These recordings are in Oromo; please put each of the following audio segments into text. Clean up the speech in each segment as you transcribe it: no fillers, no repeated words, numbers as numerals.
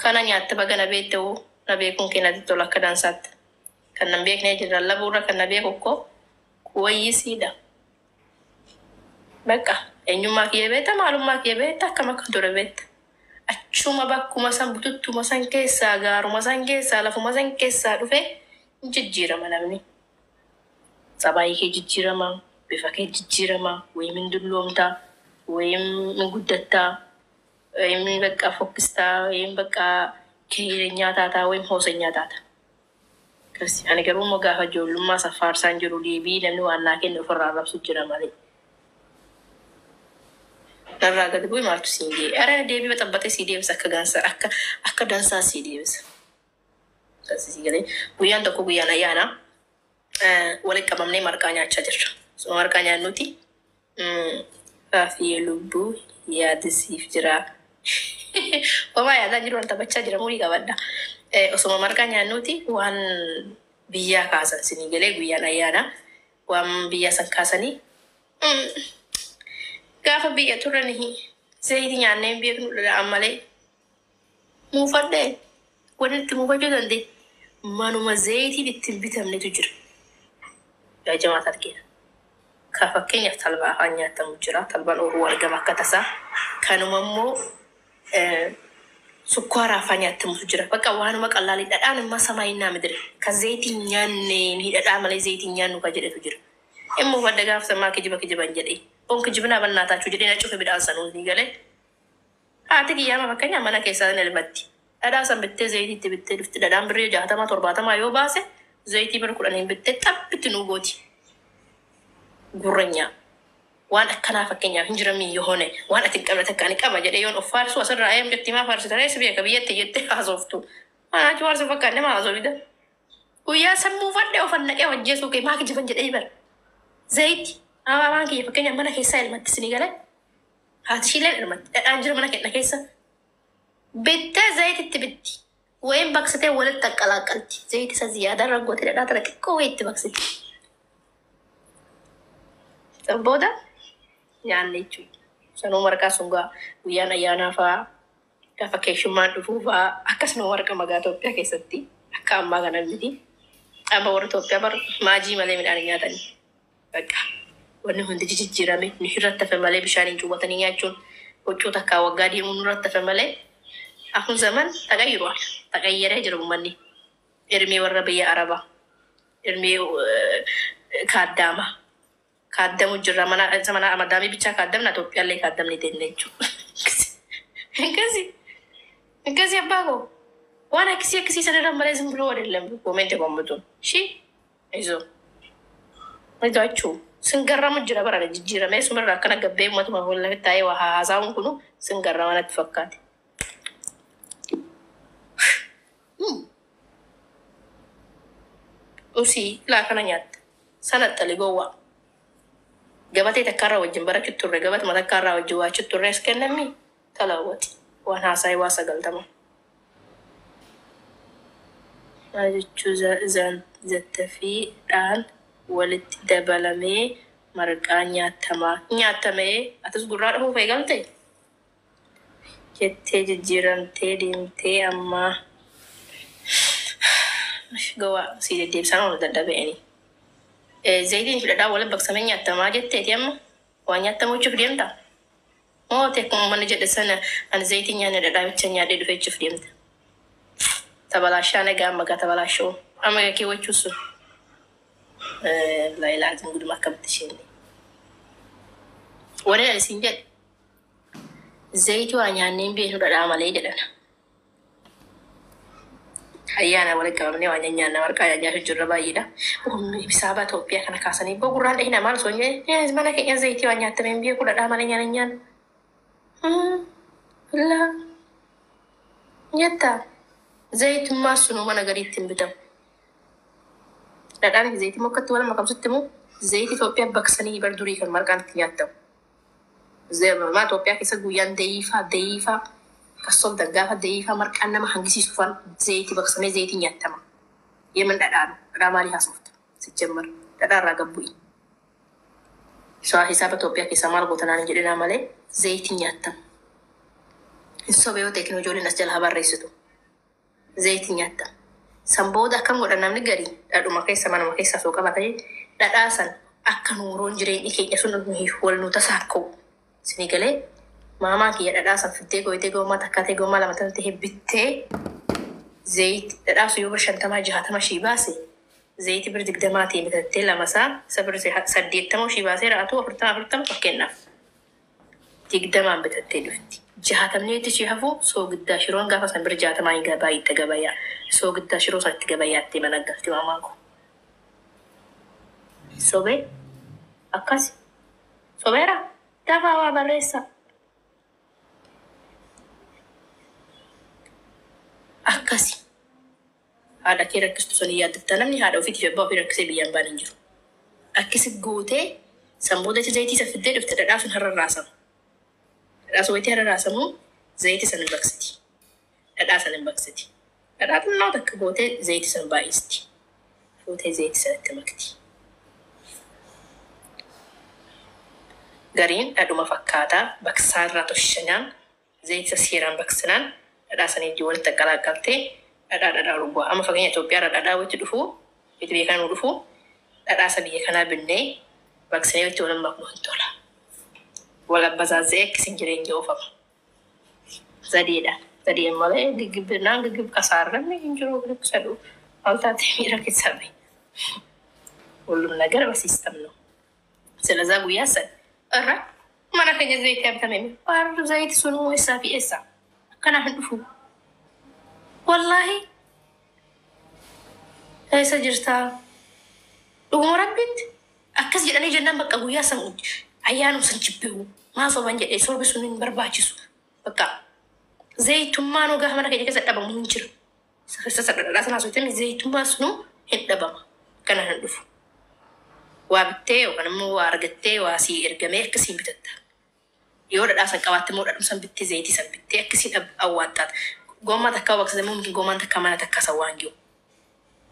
Kana nyaata bagana beektu na beekuun keenyatti tola akka dansaatti. Kan nan beeknee jirra labuurra kan na beeku ko kuwayyisiidha. Bakka eenyummaa kiyya beekta maalummaa kiyya beekta akkam akka ture beekta. Achuma bakkuma san bututtuma san keessaa gaaruma san keessaa lafuma san keessaa dhufe jijjiirama namni. Sabaayii kee jijjiirama, bifa kee jijjiirama, wayii min dulloomtaa, wayii min guddattaa, wayii bakka fokkistaa, wayii bakka kee nyaataataa, wayii hoosa nyaataata. Kasi ani garuu immoo gaafa ijoollummaa saffaarsaan jiru deebii namni waan naa kennu ofirraa arrabsu jira malee. Narraa gadi bu'e maaltu siin jee? Ara deebii baxabbatee sii deebisa akka dansaa sii deebisa. Kasi galee guyyaan tokko guyyaan ayyaana walitti qabamnee marqaa nyaachaa jirra. So marqaa nyaannuti kaafii lubbuu yaadisiif jira. Homaa yaadaa jiru wanta bachaa jira murii qabadda. Osoma marqaa nyaannuti waan biyyaa kaasan sinii galee guyyaan ayyaana waan biyyaa san kaasanii gaafa biyya turanihi zayitii nyaannee hin beeknu dha ammalee muufadhee walitti muufachuu dandee manuma zayitiin ittiin bitamnetu jira. Yaa jamaat argina. Ka fakkeenyaaf talbaa afaan nyaatamu jira. Talbaan oruu argama akka tasaa. Kanuma immoo sukkaara afaan nyaatamutu jira. Bakka waanuma qallaalii dhadhaan immoo samaayinaa midire. Ka zayitiin nyaannee ni dhadhaa malee zayitiin nyaannu ka jedhetu jira. Immoo fadda gaafsamaa kijiban jedhee. On kijibna bannaataachuu jedhee na cufe midhaan sanuu ni galee. Haati kiyyaama fakkeenyaaf mana keessaa ni elmatti. Dhadhaa san bittee zayitiitti bittee dhufti. Dhadhaan birrii 60-70 yoo baase zayitii bir 10 bittee xappitti nuu gooti. Gurranya. Waan akkanaa fakkeenyaaf hin jiramii yoo hone waan ati qabna takkaan qaba jedhee yoon of faarsu asirraa eem jetti maa faarsitanii si beeka biyyatti jettee haasoftu. Waan achi faarsu fakkaanne maa haasofida. Guyyaa sammuu fadhee of annaqee wajjeesuu kee maa kijiban jedhee bara. Zayiti. Waan kiyya fakkeenyaaf mana keessaa elmatti sinii galee. Haati shiileen elmatti dhadhaan jira mana kenna keessa. Bittee zayititti bitti. Wayin baksitee walitti aqqalaqqalti. Zayiti isa ziyaadaa raggoote dhadhaa tana xiqqoo wayitti baksiti. Booda nyaanne jechuudha. Sanuu marqaa sun guyyaan ayyaanaa fa'aa gaafa keessummaan dhufuu fa'aa akkasuma warqa magaa Itoophiyaa keessatti akka ammaa kana miti. Amma warra Itoophiyaa bar maajii malee midhaan nyaatanii. Bakka wanni hundi jijjiirame nu irratti hafe malee bishaaniin cuubatanii nyaachuun huccuu takkaa waggaa deemuu nu irratti hafe malee akkun zaman tagayyuruwal tagayyaree jiru uummanni. Ermee warra biyya Arabaa ermee kaaddaama. Kaaddamu jirra mana amadaamii bichaa kaaddamna Itoophiyaallee kaaddamni teenne jechuudha. Akkasi abbaa koo waan akkasii sanarra malee simbiroo wadeellam koomenti bambutuun shi izo ajachuu singarramu jira bara jijjiiramee sumarra akkana gabbee uummatuma walla taa'ee waa haasa'uun kunu singarrama natti fakkaate. Usii laakana nyaatta sanaxxali gowwaa. Gabatee takkaarraa wajjin barachuutu turre gabatuma takkaarraa wajjin waachuutu turre as kennamii talaawwati waan haasaa'ee waa 90. Maal jechuu zattafiidhaan walitti dabalamee marqaa nyaatamee atis gurraa dhabuuf eegalte jettee jijjiiramtee deemtee ammaa gowwaa sii deddeebisaan oolu dadhaba'anii. Zayitiin fidadhaa waliin baksamee nyaatamaa jetteeti amma waan nyaatamuuchuuf deemta. Moo teekuma mana jedhe sana ani zayitiin nyaanne dhadhaa bicha nyaadhee dhufeechuuf deemta. Tabalaashaa nagaa amma gaa tabalaashoo amma gaa keewwachuu sun. Laayilaatiin guduma akkamitti isheen. Warreen alisiin jedhe zayitii waa nyaanneen beeknu dhadhaa malee jedhana. Ayyaana walitti qabamnee waan nyaanna marqaa nyaachuu jirra baay'eedha. Bisaaba Itoophiyaa kana kaasanii gurraan dhahina maal osoo nyee mana keenya zayitii waan nyaatameen beeku dhadhaa malee nyaan. Laa nyaataa zayitummaa sunuu mana gadiitti hin bitamu. Dhadhaan zayitii mokkatti wal makamsutti immoo zayitii Itoophiyaa baksanii bar durii kan marqaan itti nyaatamu. Maa Itoophiyaa keessa guyyaan dayiifaa kasoof dagaafa dayiifaa marqaan nama hangisiisuufaan zayitii baksamee zayitii nyaatama. Yemen dhadhaa maalii haasofta sijjammar dhadhaa irraa gabbu'i. Soa hisaaba Itoophiyaa keessa maal gootanaan jedhinaa malee zayitii nyaatama. Sobee yoo teekinooloojiin as jala barreessitu zayitii nyaatta. San booda akkam godhan namni garii dhadhuma keessa manuma keessa soo qabatee dhadhaasan akka nuuroon jireenyi keenya sun wal nu tasaaka'u. Sini galee maamaa kiyya dhadhaasan fittee gooyitee goomaa takkaatee goomaa lama ta'e bittee zayit dhadhaasu yoo 50-60 shii baase zayitii bir 20 bitattee lamasaa isa bir 80 shii baasee raatu 40 fakkeenyaaf 20 bitattee dhufti. 60 shii hafuu soogiddaa shiroon gaafa san bir 60 gabaa itti gabayaa soogiddaa shiroo sanatti gabayaatti mana galti maamaan ko. Sobee akkas sobeera dafaa waa barreessa. Akkasi haadha kee rakkistu sanii yaaddatta namni haadha ofiitiif abbaa ofii rakkisee biyyaan baan hin jiru. Akkasi gootee sammuuda zayitii isa fiddee dhufte dhadhaa sun har'a raasamu. Dhadhaa sun wayitii har'a raasamu zayitii sana hin baqsiti. Dhadhaa sana hin baqsiti. Dhadhaa xinnoo takka gootee zayitii sana baay'isti. Fuutee zayitii sanatti makti. Gariin dhadhuma fakkaataa baqsaarraa toshanaan zayitii seeraan baqsinaan dhadhaa sanii iddoo walitti qalaqaltee dhadhaa rubaa. Amma fakkeenya Itoophiyaa dhadhaa walitti dhufuu itti biyya kanaa dhufuu dhadhaa isa biyya kanaa binnee baqsinee itti wal maknu hin tola. Wal abbasaasee akkasiin jireenya oofama. Zadeedha. Zadeen malee giggibinaan giggib kasaarramne hin jiru saduu altaatee miira keessaa bahe. Hullum ነገር በሲስተም ነው። ስለዛ ጉያ ሰን እረ ማና ከኛ ዘይት ያብተመኝ ባሩ ዘይት ሱኑ ወይሳ ፊኤሳ ከና ህንዱፉ ወላሂ አይሰ ጅርታ ኡሞራቢት አከስ ጀዳኔ ጀናን በቃ ጉያ ሰሙ አያኑ ሰንችብው ማሶ ባንጀ ሶርብሱን በርባችሱ በቃ ዘይቱማ ነው ጋር ማና ከኛ ከሰደባ ሙንችር ሰሰሰደራስና ሶተን ዘይቱማ ሱኑ ሄደባ ከና ህንዱፉ waabtee yookaan immoo waa argattee waa sii ergamee akkasiin bitatta. Yoo dhadhaasan qabaatte immoo dhadhumsan bittee zayitii san bittee akkasiin awwaattaat. Gommaa takka baqsate immoo mungkin gommaan takka mana takka san waan jiru.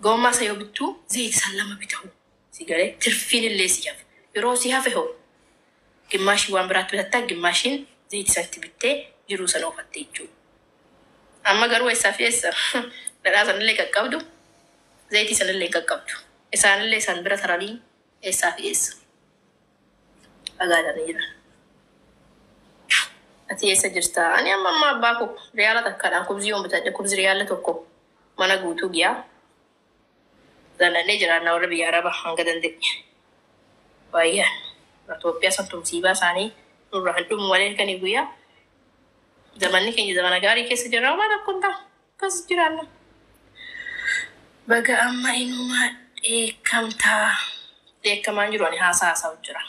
Gommaa isa yoo bittuu zayitii san lama bitahu. Si galee tirfiin illee si hafe. Yeroo si hafe hoo gimmaashii waan biraatti bitattaa gimmaashiin zayitii sanatti bittee jiruu sana oofatte jechuudha. Amma garuu eessaa fi eessa dhadhaa sanillee qaqqabdu zayitii sanillee qaqqabdu. Isaanillee isaan bira taranii eessaa fi eessa dhagaadhaan jira. Ati eessa jirta? Ani amma abbaa koo riyaala takkaadhaan kubzii yoon bitadhe kubzi riyaala tokko mana guutuu giyaa zanannee jiraannaa warra biyya araba hanga dandeenye. Baay'een Itoophiyaa san tumsiibaa isaanii nurra handhumu malee kanii guyyaa zamanni keenya zamana gaarii keessa jirra waan akkun ta'a akkas jiraanna. Baga amma inumaa dheekkamtaa. Dheekkamaan jiru ani haasaa jira.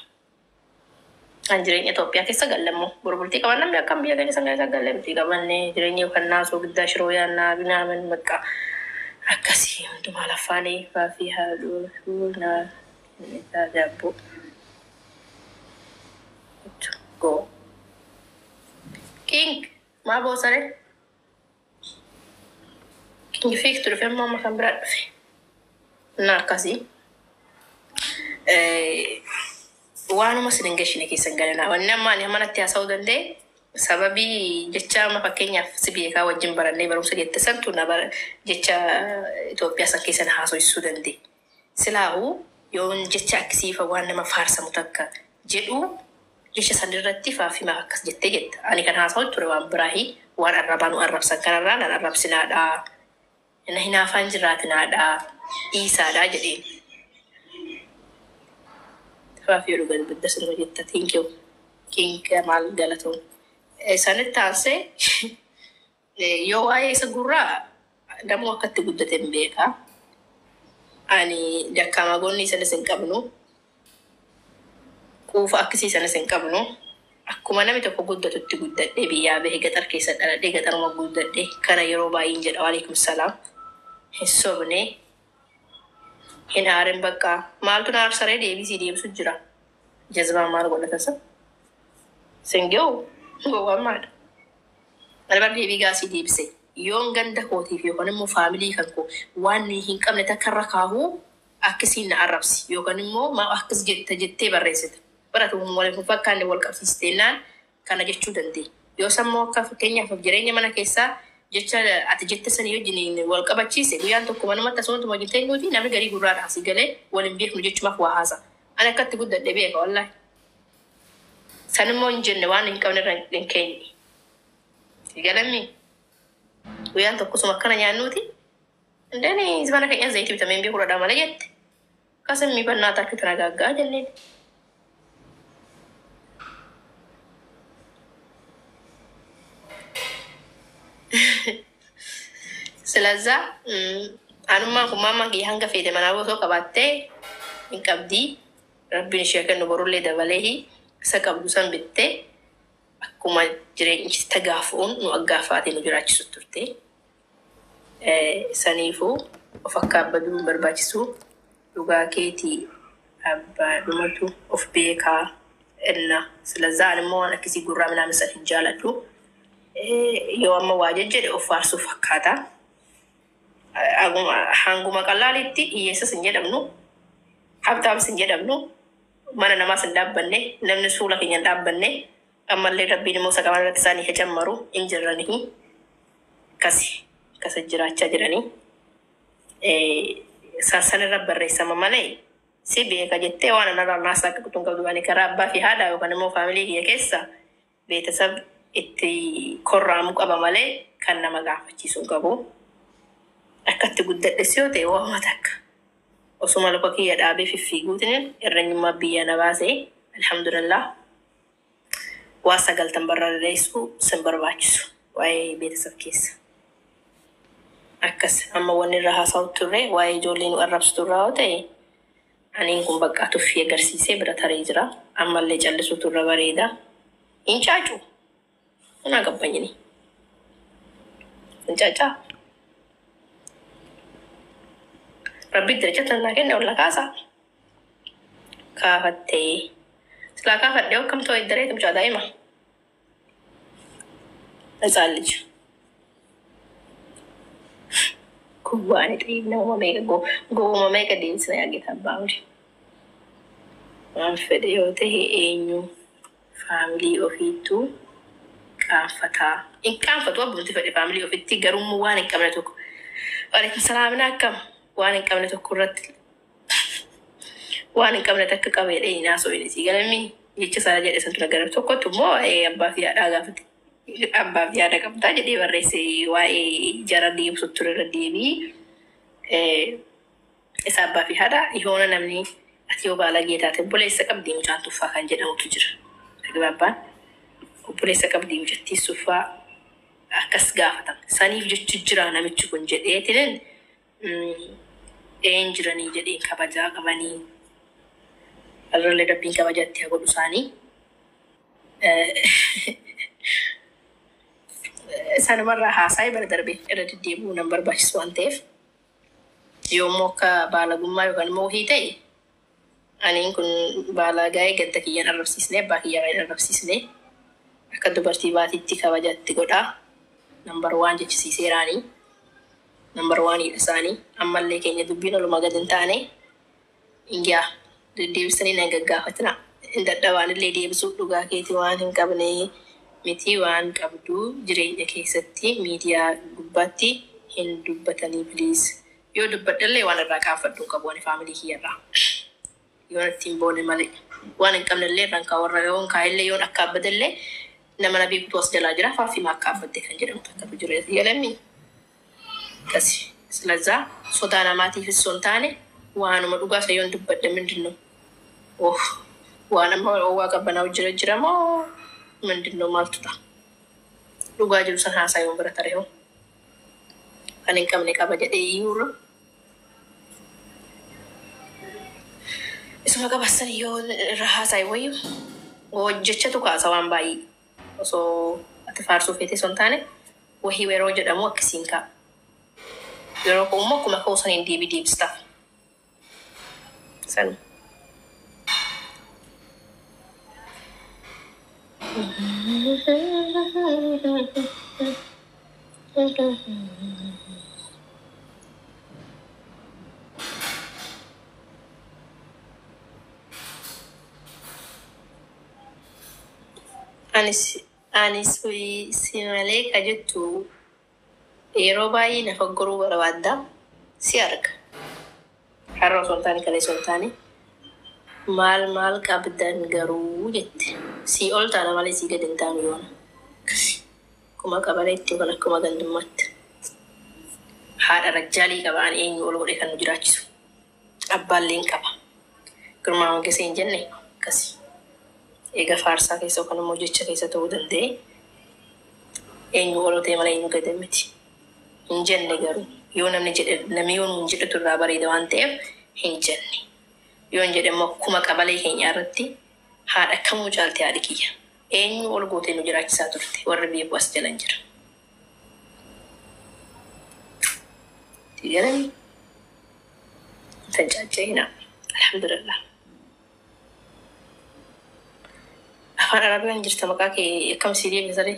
An jireenya Itoophiyaa keessa gallammoo borbultii qaban namni akkam biyya keenya sana keessa gallamtii qabannee jireenya yookaan naasoo guddaa shiroo yaannaa binaaman bakka akkasii hundumaa lafaanii faafii haadhuu fuunaa daabboo. Go. King maa boosare? King fiiktu dhufe ammoo amma kan biraa dhufe. Na akkasii. Waanuma sin engagine keessan galana wanni amma ani manatti haasa'uu danda'e sababii jecha amma fakkeenyaaf si beekaa wajjin barannee barumsa jette santu na jecha Itoophiyaa san keessan haasa'uu danda'e. Silaahuu yoon jecha akkasiifa waan nama faarsamu takka jedhu jecha san irratti faafima akkas jettee jetta. Ani kan haasa'u ture waan biraahi waan arrabaanu arrabsan kanarraa nan arrabsinaadhaa. Inni hinaafaan jiraatinaadhaa dhiisaadhaa jedheen. Faafii dhugan bidda sirba jetta tinkiu kinka maal galatoon. Sanitti aansee yoo waa'ee isa gurraa namuu akkatti guddate hin beekaa. Ani dakkaama goonni isanis hin qabnu. Quufa akkasii isanis hin qabnu. Akkuma namni tokko guddatutti guddadhee biyyaa bahee gaxar keessa dhaladhee gaxaruma guddadhee kana yeroo baay'een jedha waalaikum salaam. Hin sobne hin aarin bakka maaltu na arsaree deebisii deebisu jira. Jazbaa maal godhatasa? Sengeu gowwaa maadha. Albar deebii gaasii deebisee yoon ganda kootiif yookaan immoo faamilii kan koo waan hin qabne takkarra kaahuu akkasiin na arrabsi yookaan immoo maa akkas jettee barreessite. Baratu waliin fakkaanne wal qabsiisteenaan kana jechuu dandeenya. Yoo sammoo akka fakkeenyaaf jireenya mana keessaa jecha ati jette sanii wajjin wal qabachiise guyyaan tokko manumatti asumatti wajjin nuti namni garii gurraadha asii galee waliin beeknu jechumaaf waa haasa. Ani akkatti guddadhe beeka wallahi. Sanimmoo hin jenne waan hin qabne irra hin keenye. Galammi guyyaan tokko suma akkana nyaannuuti. Indani zibana keenyaan zayitii bitameen beekuu dha malee jette. Kasamii bannaa takka tana gaaggaa jenneen. ስለዛ አንማ ኩማማ ጊያንገ ፌደ መናቦ ሶ ቀባቴ እንቀብዲ ረቢን ሸከን ቦሩሌ ደበለሂ ሰቀብዱ ሰንብቴ አኩማ ጅሬንቺ ተጋፉን ነው አጋፋቴ ነው ጅራች ሱቱርቴ ሰኒፉ ኦፈካበዱ በርባችሱ ዱጋኬቲ አባ ዱመቱ ኦፍ ቤካ እና ስለዛ አንማ አነክሲ ጉራ ምናምን ሰት ይጃላሉ የወማ ዋጀጀ ኦፋርሱ ፈካታ hanguma qalalitti iyeessas hin jedhamnu habtaams hin jedhamnu mana namaas hin dhaabbanne namni suula keenya hin dhaabbanne ammallee rabbiin immoo saqaman irratti isaanii hajammaru hin jirranii kasa jiraachaa jiranii sansanirra barreessama malee si beeka jettee waan anarraa naasaa akka kutuun qabdu baanii karaa abbaa fi haadha yookaan immoo faamilii kiyya keessa beetasab itti korraamu qaba malee kan nama gaafachiisu qabu. Akkatti guddadhe siyoo ta'e waama takka. Osuma lafa kiyya dhaabee fiffiiguutiin irreenyummaa biyya na baasee alhamdulillah waa 9 barreessuu sin barbaachisu waa'ee beeksisa keessa. Akkas amma wanni irra haasa'u turre waa'ee ijoollee nu arrabsitu irraa yoo ta'e aniin kun bakka tuffii agarsiisee bira taree jira. Ammallee callisuutu irra bareeda. Hin caacu. Una gabbanyini. Hin caacaa. Rabbi derajat tanah kene olah kasa. Kafatte. Setelah kafat dia kam tu idare tu macam ada emang. Asalij. Kuwa ni tu na mama go mama ka din sa yagi tabang. Wan fede yo te enyu family of itu kafata. In kafat wa bunti fede family of itu garum wan kamera tu. Waalaikumsalam nakam. Waan hin qabne tokko irratti waan hin qabne takka qabeedhe naasoo inni si galami jecha sana jedhe santu nagara tokkotu immoo abbaa fi haadhaa gaafate abbaa fi haadha qabdaa jedhee barreesse waa'ee jara deebisuutu ture irra deebii isa abbaa fi haadha yoona namni ati yoo baalagee taate obboleessa qabdii mucaan tuffaa kan jedhamutu jira. Gabaabaan obboleessa qabdii mucattii tuffaa akkas gaafatan saniif jechu jira namichi kun jedheetiin jiranii jedhee kabajaa qabanii alirra dabbiin kabajatti haa godhu isaanii sanumarraa haasa'ee bara darbee irra deddeebi'uu nan barbaachisu waan ta'eef yoommoo akka baalagummaa yookaan immoo hii ta'e aniin kun baalagaa gadda kiyyaan arrabsiisnee abbaa kiyyaa kan arrabsiisnee akka dubartii baatiitti kabajatti godhaa nambar waan jechisiiseeraanii number 1 isaanii ammallee keenya dubbiin oluma gad hin taane ingiyaa deebisanii na gaggaafatina hin dadhabaanillee deebisuu dhugaa keetii waan hin qabne miti waan qabdu jireenya keessatti miidiyaa gubbaatti hin dubbatanii please yoo dubbadhallee waan irraa qaanfadhu qabu waan faamilii kiyyarraa yoo ittiin boone malee waan hin qabnellee irraan kaawwarra yoon kaayillee yoon akka abbadallee nama nabii kutu as jalaa jira faafii akka abbadde kan jedhamu takkatu jira yalamii kasi ስለዛ ሶዳና ማቲፍ ሶንታኔ ዋኑ መዱጋ ሰዮን ድበደ ምንድነው ዋናማ ዋቀበናው ጅረጅረማ ምንድነው ማልቱታ ዱጋ ጅሩ ሰና ሳይሆን በረተረው አኔን ከምን ቀበደ ይዩሩ እሱ መቀበሰን ይሆን ረሃ ሳይወዩ ወጀቸቱ ካሳዋን ባይ ሶ አትፋርሱ ፌቴ ሶንታኔ ወሂ ወሮጀ ደሞ ክሲንካ Pero como cosa en DVD stuff. Sen. Anis si malay kajetu yeroo baay'ee na faggoruu barbaadda si arga. Har'a osoo hin taane kalee osoo hin taane maal qabdan garuu jette. Si ol taana malee si gadi hin taanu yoona. Akkuma qabaleetti yookaan akkuma gandummaatti. Haadha rajjaalii qabaan eenyu ol godhe kan nu jiraachisu. Abbaalleen qaba. Girmaa Mogesee hin jenne akkasi. Eega faarsaa keessa yookaan immoo jecha keessa ta'uu danda'e. Eenyu ol ta'e malee eenyu gadi miti. Hin jenne garuu yoo namni yoo nun jedhatu irraa bareeda waan ta'eef hin jenne. Yoo hin jedhe immoo akkuma qabalee keenya irratti haadha kamuu caaltee haadhi kiyya. Eenyu ol gootee nu jiraachisaa turte warri beeku as jalan jira. Tigaranii tajaajilina alhamdulillah. Afaan Arabiyaan jirta maqaa kee akkam siidii eegisaree?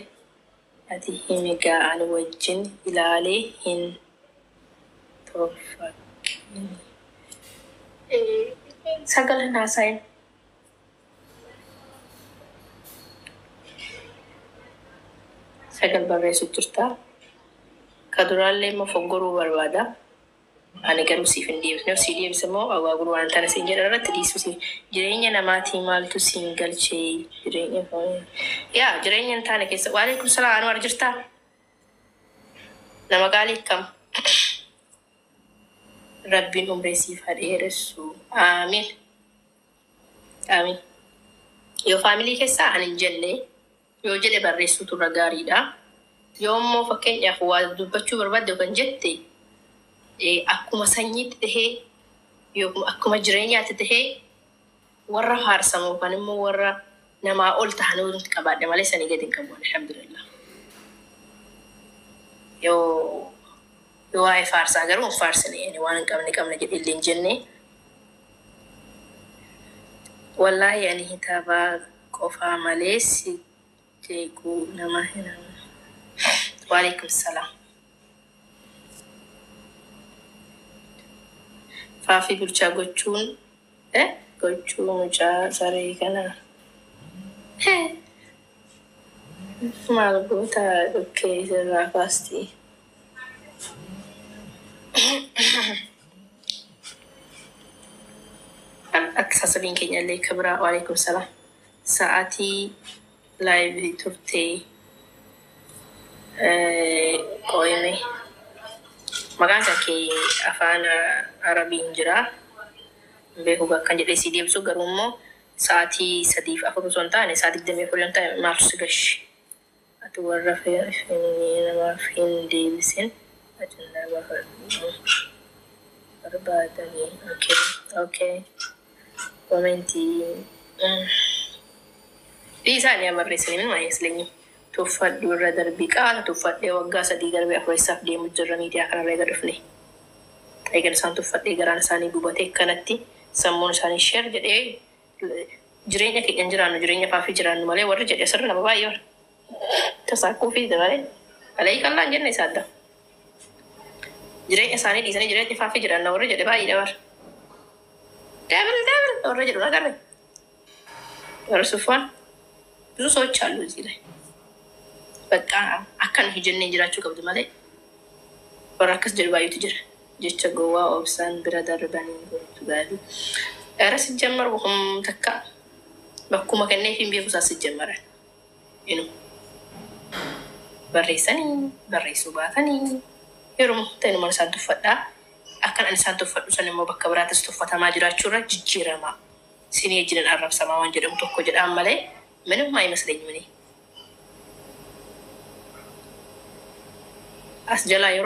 Ati himigaa ani wajjin ilaalee hin tolfakin. Sagala naasayin. Sagal barreessu jirta. Kaduraallee immoo foggoruu barbaada. Ani garuu siif hin deebisne. Si deebise immoo awaaguru waan tana siin jedhan irratti dhiisuusi. Jireenya namaatii maaltu siin galchee jireenya hin taane keessa. Waalaikum salaam Anwar jirtaa? Nama gaalii kam? Rabbiin umrii siif hadheeressu. Amiin. Amiin. Yoo faamilii keessaa ani hin jenne yoo jedhe barreessuutu irra gaariidha. Yoo immoo fakkeenyaaf waa dubbachuu barbaadde kan jette akkuma sanyiitti tahee yookiin akkuma jireenyaatti tahee warra faarsamu yookaan immoo warra namaa ol tahan walitti qabaadhe malee sanii gadi hin qabu alhamdulillah. Yoo waa'ee faarsaa garuu hin faarsine waan hin qabne jedhe illee hin jenne. Wallaahi ani hitaabaa qofaa malee si jeequu nama hin Waalaikum salaam. Faafi bulchaa gochuun mucaa saree kana. Maal goota dhukkee sirraa kaasti. Akka sasabiin keenya illee kabira. Waalaikum salaam. Sa'aatii laayivii turtee. Qoyme maqaan isaa kee afaan Arabiin jira. Beeku kan jedhee si deebisu garuu immoo sa'aatii 3-4 osoo hin taane sa'aatii 24 yoo ta'e maarsu gashi. Ati warra namaaf hin deebisin ajandaa barbaadanii. Okay. Komentii isaanii amarreessanii min maayesleenyi. Tuffadhu irra darbii qaala tuffadhee waggaa 3 darbee afurisaaf deemu jirra miidiyaa kanarra eega dhufne. Eegan isaan tuffadhee garaan isaanii gubatee kanatti sammuun isaanii sheer jedhee jireenya keenya jiraannu jireenya faafii jiraannu malee warri jedhe asirra nama baay'ee warra. Tasaakuu fi dabalee alee qallaan jenne isa adda. Jireenya isaanii dhiisanii jireenya faafii jiraanna warri jedhe baay'ee dabar. Dabil warri jedhu nagarre. Warri suffaan ብዙ ሰዎች አሉ እዚህ ላይ በቃ አካን ሂጀኔ እንጅራችሁ ከብድ ማለት ወራከስ ጀልባዩ ትጅር ጀቸ ጎዋ ኦብሳን ብራዳርባኒ ጋዱ አረስ ጀመር ወሁም ተካ በኩማ ከኔ ፊም ቢቡሳ ሲጀመረ ይኑ በሬሱ ባተኒ የሩም ተኑ ማንሳን ተፈዳ አካን አንሳን ተፈዱ ሰነሞ በከብራትስ ተፈታ ማጅራችሁ ረጅ ጅረማ ሲኔ ጅነን አረብ ሰማዋን ጀደም ተኮ ጀዳም ማለት ምንም አይመስለኝም እኔ አስጀላ